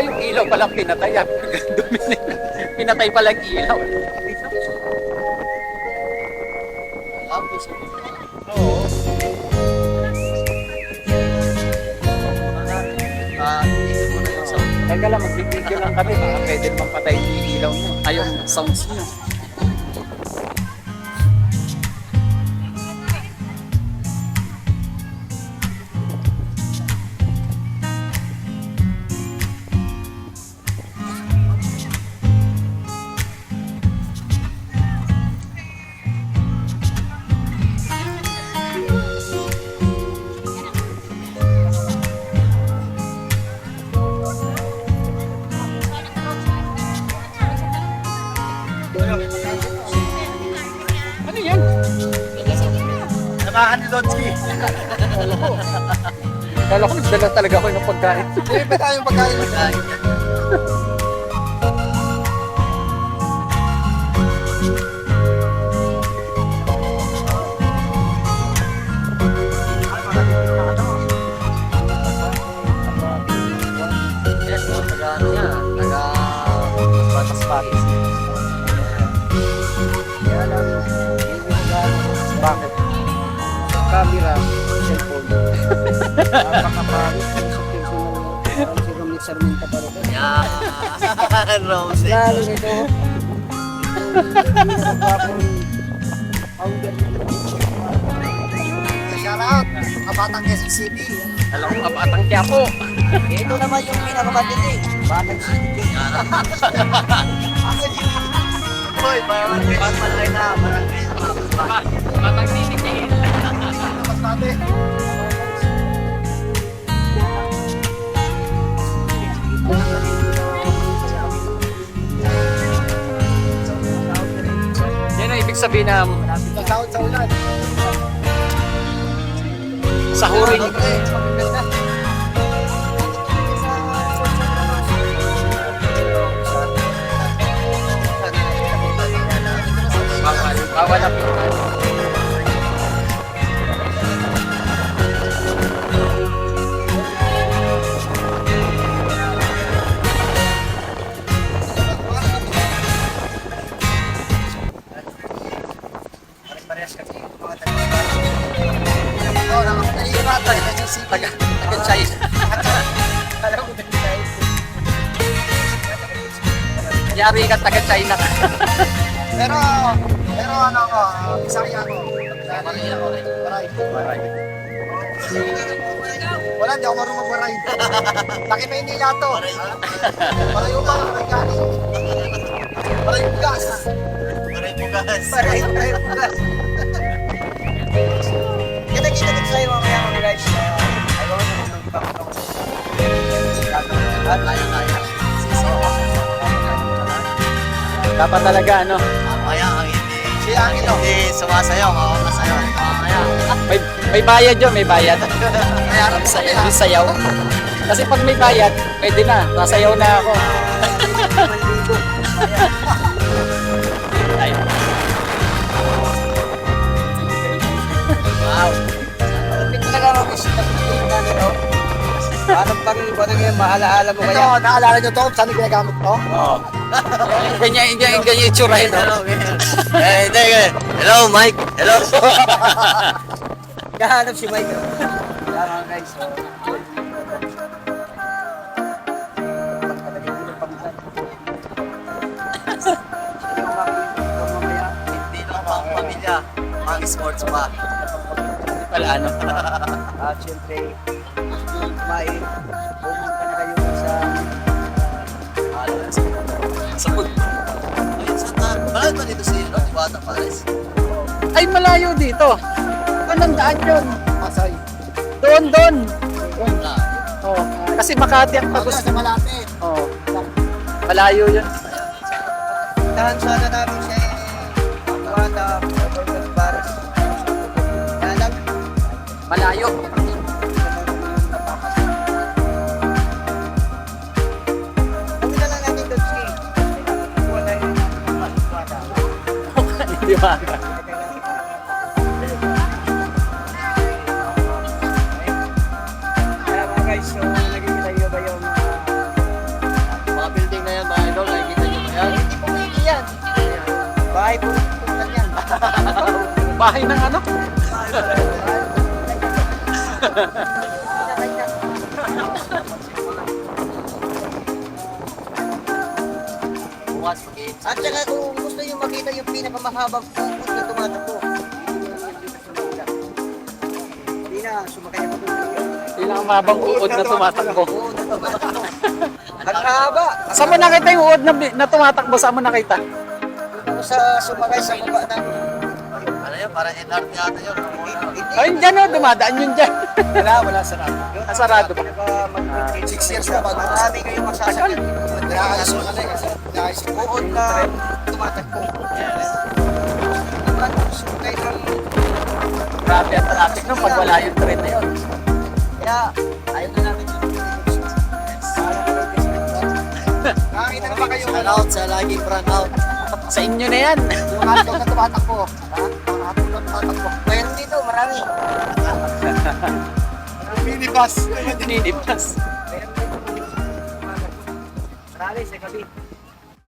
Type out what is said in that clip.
yung ilaw palang pinatay. Pinatay palang ilaw. Oo. Teka lang, magbibideo lang kami. Baka pwede naman patayin yung ilaw nyo. Ay, yung sounds nyo. Ano yan? Namahan ni Lotzi. Kala ko nagdala talaga ako ng pagkain. Hindi ba tayong pagkain? Yes, taga ano niya, taga Batas Paris. Kaya lang, hindi mo gano'n. Bakit? Camera, cellphone. Napakapalit. Parang si Romney Sarmiento pa rin. Yan, Rose. Lalo nito. Shout out, Kabatang Quezon City. Alam ko, kapatang kya po. Ito naman yung pinakamabili. Batang City. Hoy, parang malay na. Kapatang titigil. Mas natin. Yan ang ibig sabihin na Sa sahod sa ulan. sahurin. Bawal na po. Parehas kasi yung mga taga-China. Nakakalimutan. Taga-China. Alam ko taga-China. Yari ka taga-China ka. Pero ano ko, Bisaya ko. Maray ako rin. Maray. Wala, hindi ako marunong mag-maray. Laki Maynila to. Maray ko ba? Maray galing. Maray bugas. Maray bugas. Maray bugas. Kita-kita sa'yo mamaya mga guys. Ayaw ko nung nagpapakot. Kaya. Dapat talaga, ano? Kaya ang hindi. Si Angin o. Hindi sumasayaw. Masayaw. Kaya. May bayad yun, may bayad. Kaya rin sa'yo. Yung sayaw. Kasi pag may bayad, pwede na. Sasayaw na ako. Ay. Wow. Hindi talaga ako gusto na ito. Parang pang maalaala mo kaya. Ito, naalala nyo to? Saan yung ginagamit to? Oo. Ganyan yung itsura yun. Hindi. Hello, Mike. Hello. Kahanap si Mike. Tama guys. Hindi lang pang pamilya. Pang sports pa. Wala, ano? At syempre, kumain. Pumunta na kayo sa Sa food. Ayun, sa tar. Bakit ba dito si Bata Paris? Ay, malayo dito. Anong daan yun? Pasay. Doon. Wala. Oh. Kasi Makati ang Tapos pagos. sa Malate. Oh. Malayo yun. Tahan sana namin siya Bata Paris. Kaya lang, Malayo. kami na lang natin doon si wala yung bata. Di ba? Kaya mga guys, so nakikita nyo ba yung Bahay ng ano? Bukas mag-iit. At saka kung gusto nyo makita yung pinakamahabang pupot na tumatakbo. Hindi na, sumakay ako doon. Yun ang mabang uod na tumatakbo. Oo, tumatakbo. Ang haba. Saan mo nakita yung uod na tumatakbo? Saan mo nakita? Ako sa sumakay sa baba ng... Ano yun? Parang NRT ata yun. Ay, dyan o, dumadaan yun dyan. Wala sarado. Sarado ba? 6 years na bago. Marami kayong magsasakit. Nakaayos mo na eh. Uod na tumatakbo. Sumakay ng... Grabe ang traffic nung pag wala yung train na yun. Kaya, ayaw na namin yung... Nakakita na ba kayo? Shout out sa laging brand out. Sa inyo na yan. Yung hotdog na tumatakbo. Ha? Mga hotdog na tumatakbo. Meron dito, marami. Minibus. Minibus. Meron dito. Marami sa gabi.